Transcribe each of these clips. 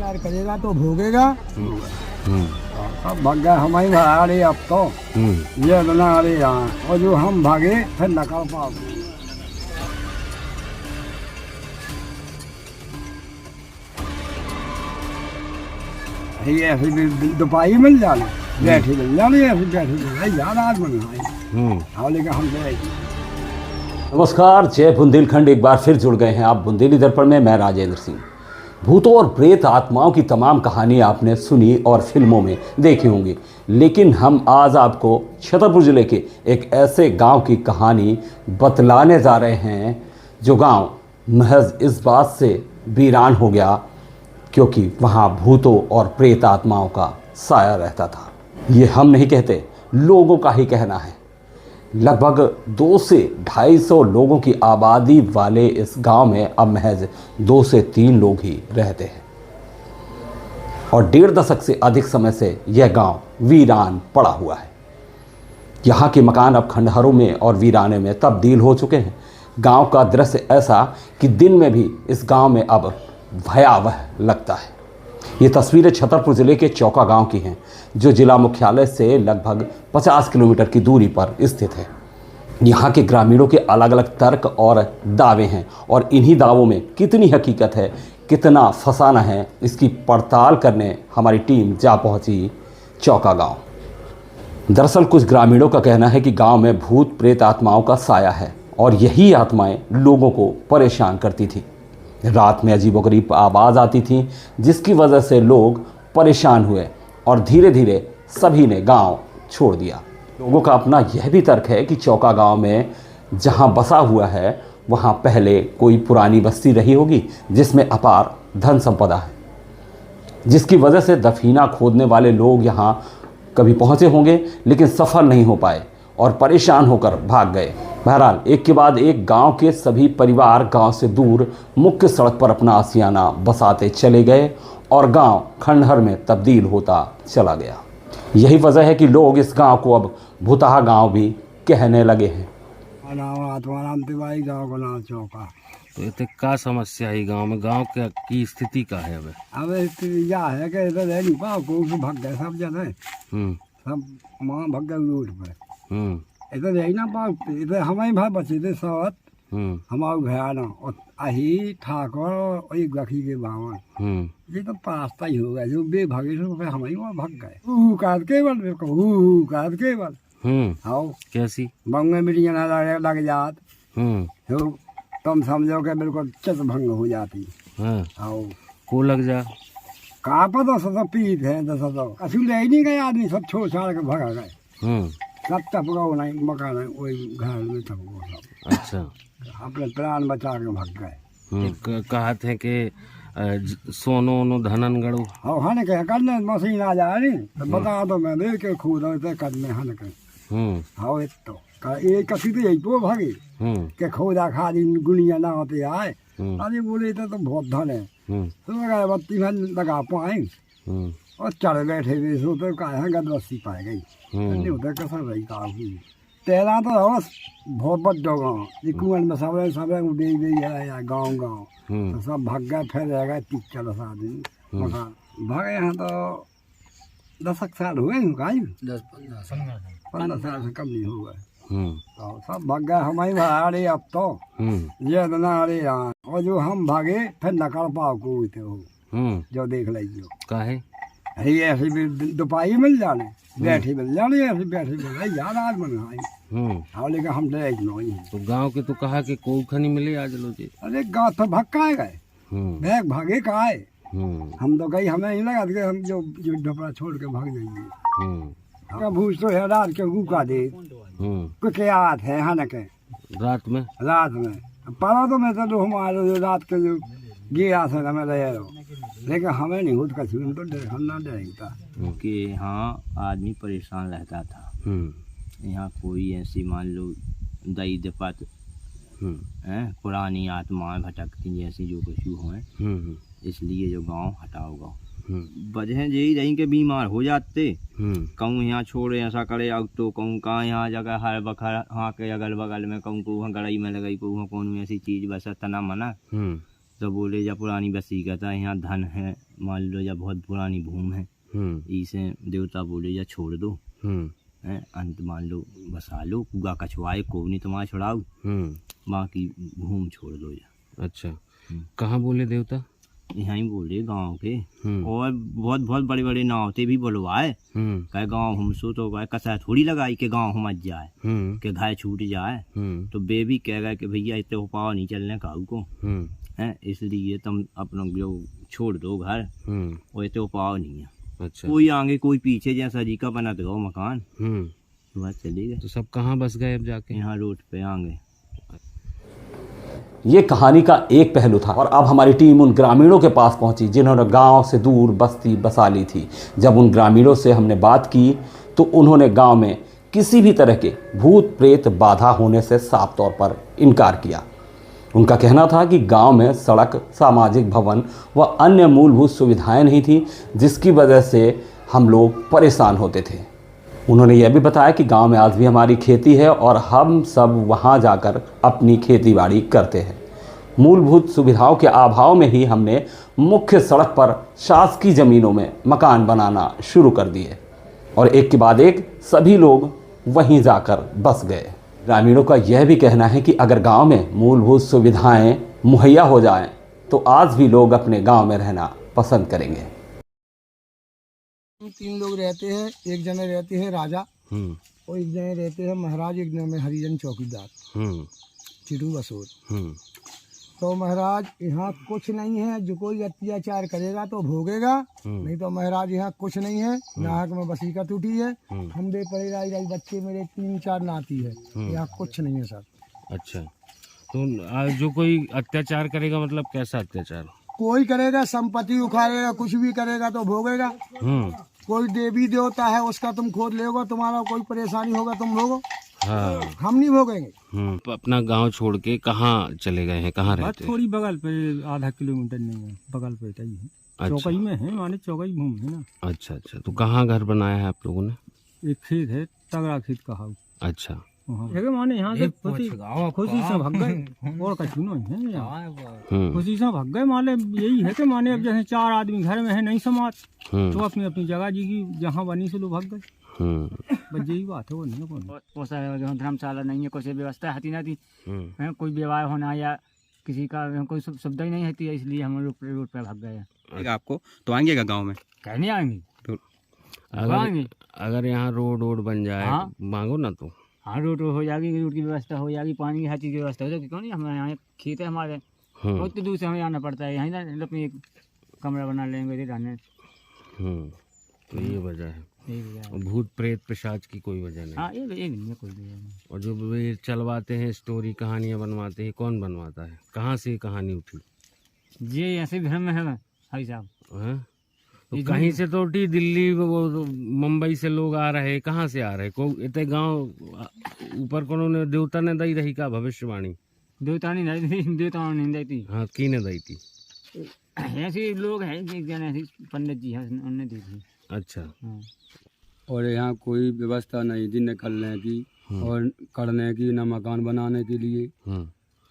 विचार करेगा तो भोगेगा। अब भाग गए हमारी भरा रही अब तो ये बना रही यहाँ, और जो हम भागे फिर न कर पाओ। ये ऐसी दोपाही मिल जाना, बैठी मिल जानी, ऐसी बैठी मिल जाए ज़्यादा आदमी हाँ, लेकिन हम गए। नमस्कार, जय बुंदेलखंड। एक बार फिर जुड़ गए हैं आप बुंदेली दर्पण में। मैं राजेंद्र सिंह। भूतों और प्रेत आत्माओं की तमाम कहानी आपने सुनी और फिल्मों में देखी होंगी, लेकिन हम आज आपको छतरपुर जिले के एक ऐसे गांव की कहानी बतलाने जा रहे हैं जो गांव महज इस बात से वीरान हो गया क्योंकि वहां भूतों और प्रेत आत्माओं का साया रहता था। ये हम नहीं कहते, लोगों का ही कहना है। लगभग 2 से 250 लोगों की आबादी वाले इस गांव में अब महज 2 से 3 लोग ही रहते हैं और 1.5 दशक से अधिक समय से यह गांव वीरान पड़ा हुआ है। यहाँ के मकान अब खंडहरों में और वीराने में तब्दील हो चुके हैं। गांव का दृश्य ऐसा कि दिन में भी इस गांव में अब भयावह लगता है। ये तस्वीरें छतरपुर जिले के चौका गांव की हैं, जो जिला मुख्यालय से लगभग 50 किलोमीटर की दूरी पर स्थित है। यहाँ के ग्रामीणों के अलग अलग तर्क और दावे हैं, और इन्हीं दावों में कितनी हकीकत है, कितना फसाना है, इसकी पड़ताल करने हमारी टीम जा पहुँची चौका गांव। दरअसल कुछ ग्रामीणों का कहना है कि गांव में भूत प्रेत आत्माओं का साया है और यही आत्माएं लोगों को परेशान करती थी। रात में अजीबोगरीब आवाज़ आती थी, जिसकी वजह से लोग परेशान हुए और धीरे धीरे सभी ने गांव छोड़ दिया। लोगों का अपना यह भी तर्क है कि चौका गांव में जहां बसा हुआ है वहां पहले कोई पुरानी बस्ती रही होगी जिसमें अपार धन संपदा है, जिसकी वजह से दफीना खोदने वाले लोग यहां कभी पहुंचे होंगे लेकिन सफल नहीं हो पाए और परेशान होकर भाग गए। बहरहाल एक के बाद एक गांव के सभी परिवार गांव से दूर मुख्य सड़क पर अपना आसियाना बसाते चले गए और गांव खंडहर में तब्दील होता चला गया। यही वजह है कि लोग इस गांव को अब भूतहा गांव भी कहने लगे हैं। गाँव का नाम चौका। तो ये क्या समस्या है गांव में? गांव की स्थिति का है अब स्थिति यह है कि इधर रह नहीं पाओ, भाग गए सब जने, सब माँ भग गए रोड पे। इधर रह ना पाओ, इधर हमारे भाई बचे थे साथ, हमारे भयाना और अही ठाकुर और एक गखी के बावन, ये तो पास्ता ही हो गया जो बे भागे से हमारे वहाँ भग गए। काट के बल काट के बल आओ कैसी बंगे मिट्टियाँ लग जात हो, तुम समझो कि बिल्कुल चित भंग हो जाती। आओ को लग जा कहाँ पर तो सब पीत है, दस तो असू ले नहीं गए आदमी, सब छोड़ छाड़ के भगा गए। सब टपका नहीं मकान है वही घर में टपको सब। अच्छा, अपने प्राण बचा के भग गए। कहते हैं कि सोनो ओनो धनन गड़ो हाँ हन के करने मशीन आ जाए नहीं तो बता दो, मैं देख के खुद करने हन के हाँ तो एक कसी तो यही तो भागे के खोदा खाली गुनिया ना होते आए। अरे बोले तो बहुत धन है तो लगा बत्ती में लगा पाए और चढ़ बैठे हुए सो तो कहा गदबस्ती पाए गई नहीं होता कैसा रही का हुई तेरा तो बस बहुत बड़ा गाँव ये कुआं में सब उड़े गई गाँव गाँव तो सब भाग गए, फिर रह गए 30-40 आदमी मकान भागे। यहाँ तो 10 साल हुए हैं, 10-15 साल से कम नहीं हो गए। तो सब भाग गए हमारी भरा रही अब तो ये बना रही यहाँ, और जो हम भागे फिर न कर पाओ कोई थे जो देख लीजिए काहे ऐसी दोपाही मिल जाने, बैठी मिल जाने, ऐसी बैठी मिल जाए ज़्यादा आदमी हाँ, लेकिन हम ले नहीं। तो गांव के तो कहा कि कोई खनी मिले आज लो जी। अरे गाँव तो भक्का गए, बैग भागे का आए, हम तो गई हमें नहीं लगा कि हम जो डोपड़ा छोड़ के भाग जाएंगे। भूस तो है रात के गुका दे कुछ याद है हाँ न के रात में पड़ा तो मैं तो हमारे रात के जो गिरा से हमें रहे रहो, लेकिन हमें नहीं होता कभी, हम तो हम ना डरता कि यहाँ आदमी परेशान रहता था। यहाँ कोई ऐसी मान लो दई दपत पुरानी आत्माएं भटकती जैसी जो कछु हैं, इसलिए जो गांव हटाओ गाँव वजह यही रही के बीमार हो जाते। कहूँ यहाँ छोड़े ऐसा करे अब तो कहूँ कहाँ यहाँ जगह हर बखर हाँ के अगल बगल में कहूँ को वहाँ गड़ाई में लगाई को वहाँ कौन ऐसी चीज बस तना मना तो बोले जब पुरानी बसी कहता यहाँ धन है मान लो या बहुत पुरानी भूमि है, इसे देवता बोले या छोड़ दो, अंत मान लो बसा लो, कूड़ा कछुआए को नहीं तुम्हारा छुड़ाओ, बाकी भूमि छोड़ दो या। अच्छा, कहाँ बोले देवता? यहाँ ही बोले गांव के, और बहुत बहुत बड़े बड़े नावते भी बुलवाए, कहे गांव हमसो तो कहे कसा थोड़ी लगाई के गांव हम मच जाए, के घाय छूट जाए, तो बे भी कह गए कि भैया इतने उपाव नहीं चलने काऊ को है, इसलिए तुम अपना जो छोड़ दो घर, और इतने उपाव नहीं है। अच्छा, कोई आगे कोई पीछे, जैसा जी का बना दो मकान, तो बस चले गए। तो सब कहाँ बस गए अब जाके? यहाँ रोड पे आगे। ये कहानी का एक पहलू था और अब हमारी टीम उन ग्रामीणों के पास पहुंची जिन्होंने गांव से दूर बस्ती बसा ली थी। जब उन ग्रामीणों से हमने बात की तो उन्होंने गांव में किसी भी तरह के भूत प्रेत बाधा होने से साफ तौर पर इनकार किया। उनका कहना था कि गांव में सड़क, सामाजिक भवन व अन्य मूलभूत सुविधाएं नहीं थी, जिसकी वजह से हम लोग परेशान होते थे। उन्होंने यह भी बताया कि गांव में आज भी हमारी खेती है और हम सब वहां जाकर अपनी खेती-बाड़ी करते हैं। मूलभूत सुविधाओं के अभाव में ही हमने मुख्य सड़क पर शासकीय ज़मीनों में मकान बनाना शुरू कर दिए और एक के बाद एक सभी लोग वहीं जाकर बस गए। ग्रामीणों का यह भी कहना है कि अगर गांव में मूलभूत सुविधाएं मुहैया हो जाएं तो आज भी लोग अपने गांव में रहना पसंद करेंगे। 3 लोग रहते हैं, एक जने रहते हैं राजा और एक जने रहते हैं महाराज, एक जने हरिजन चौकीदार चिटू बसोर। तो महाराज यहाँ कुछ नहीं है, जो कोई अत्याचार करेगा तो भोगेगा, नहीं तो महाराज यहाँ कुछ नहीं है। नाहक में वसीकत उठी है, हम दे पड़े राई बच्चे मेरे 3-4 नाती है, यहाँ कुछ नहीं है सर। अच्छा, तो जो कोई अत्याचार करेगा मतलब कैसा अत्याचार? कोई करेगा, संपत्ति उखाड़ेगा, कुछ भी करेगा तो भोगेगा। कोई देवी देवता है उसका तुम खोद लेगा, तुम्हारा कोई परेशानी होगा तुम भोगो। हाँ, हम नहीं भोगेंगे। अपना गांव छोड़ के कहाँ चले गए हैं, कहाँ रहते हैं? थोड़ी बगल पे, आधा किलोमीटर नहीं है, बगल पे ही है। अच्छा। चौकई में है, माने चौकई भूमि है ना। अच्छा अच्छा, तो कहाँ घर बनाया है आप लोगों ने? एक खेत है, तगड़ा खेत का हाउ। अच्छा, माने यहाँ से खुशी से भाग गए और कछु नहीं है। खुशी से भाग गए, माने यही है कि माने अब जैसे 4 आदमी घर में है नहीं समाज, तो अपनी अपनी जगह जी की जहाँ बनी से लोग भाग गए। बस यही बात है, वो नहीं है। धर्मशाला नहीं है, कोई व्यवस्था हती ना थी, कोई विवाह होना या किसी का कोई सुविधा ही नहीं होती है, इसलिए हम रोड पे भाग गए। आपको तो आएंगे गाँव में? कहने आएंगे तो अगर यहाँ रोड बन जाए, हाँ? मांगो ना तो। हाँ, रोड हो जाएगी, रोड की व्यवस्था हो जाएगी, पानी की हर चीज़ की व्यवस्था हो जाएगी। क्यों नहीं, हमारे यहाँ खेत है हमारे, बहुत दूर से हमें आना पड़ता है, यहीं ना अपनी एक कमरा बना लेंगे रहने। तो ये वजह है, और भूत प्रेत पिशाच की कोई वजह नहीं। हाँ, ये नहीं है कोई वजह नहीं। और जो वे चलवाते हैं स्टोरी, कहानियाँ बनवाते हैं, कौन बनवाता है? कहाँ से कहानी उठी? ये ऐसे भ्रम में है भाई साहब। तो कहीं से तो उठी, दिल्ली वो मुंबई से लोग आ रहे, कहाँ से आ रहे? को इतने गांव ऊपर कोनो ने देवता ने दई रही का भविष्यवाणी? देवता नहीं दी, देवता नहीं दी थी। हाँ, की ने दी थी? ऐसे लोग हैं, एक जन ऐसे पंडित जी हैं, उन्होंने दी थी। अच्छा। और यहाँ कोई व्यवस्था नहीं थी निकलने की और करने की, न मकान बनाने के लिए।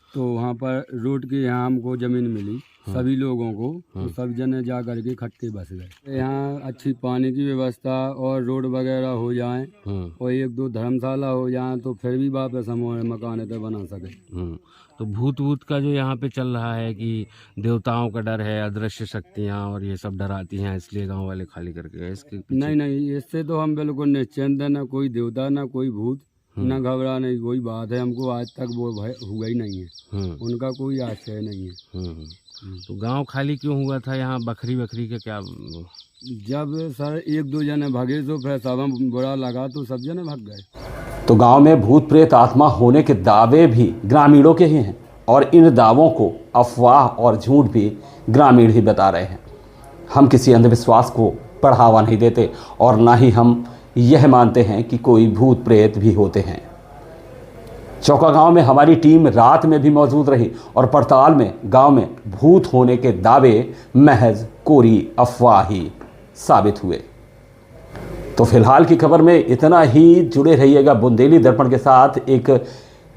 तो वहाँ पर रोड के यहाँ हमको ज़मीन मिली सभी लोगों को, तो सब जने जा करके इकट्ठे बस गए। यहाँ अच्छी पानी की व्यवस्था और रोड वगैरह हो जाए और 1-2 धर्मशाला हो जाए तो फिर भी वापस हम मकान पे बना सके। तो भूत का जो यहाँ पे चल रहा है कि देवताओं का डर है, अदृश्य शक्तियाँ और ये सब डराती हैं, इसलिए गांव वाले खाली करके गए, इसके नहीं, इससे तो हम बिल्कुल निश्चिंत है। ना कोई देवता, ना कोई भूत, ना घबराने की कोई बात है। हमको आज तक वो भय हुआ ही नहीं है, उनका कोई आश्चर्य नहीं है। तो गांव खाली क्यों हुआ था? यहाँ बकरी का क्या? जब सर 1-2 जने भागे तो फिर सब बुरा लगा तो सब जने भाग गए। तो गांव में भूत प्रेत आत्मा होने के दावे भी ग्रामीणों के ही हैं और इन दावों को अफवाह और झूठ भी ग्रामीण ही बता रहे हैं। हम किसी अंधविश्वास को बढ़ावा नहीं देते और ना ही हम यह मानते हैं कि कोई भूत प्रेत भी होते हैं। चौका गांव में हमारी टीम रात में भी मौजूद रही और पड़ताल में गांव में भूत होने के दावे महज कोरी अफवाह ही साबित हुए। तो फिलहाल की खबर में इतना ही। जुड़े रहिएगा बुंदेली दर्पण के साथ। एक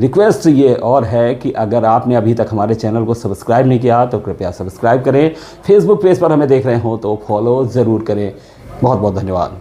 रिक्वेस्ट ये और है कि अगर आपने अभी तक हमारे चैनल को सब्सक्राइब नहीं किया तो कृपया सब्सक्राइब करें। फेसबुक पेज पर हमें देख रहे हो तो फॉलो ज़रूर करें। बहुत बहुत धन्यवाद।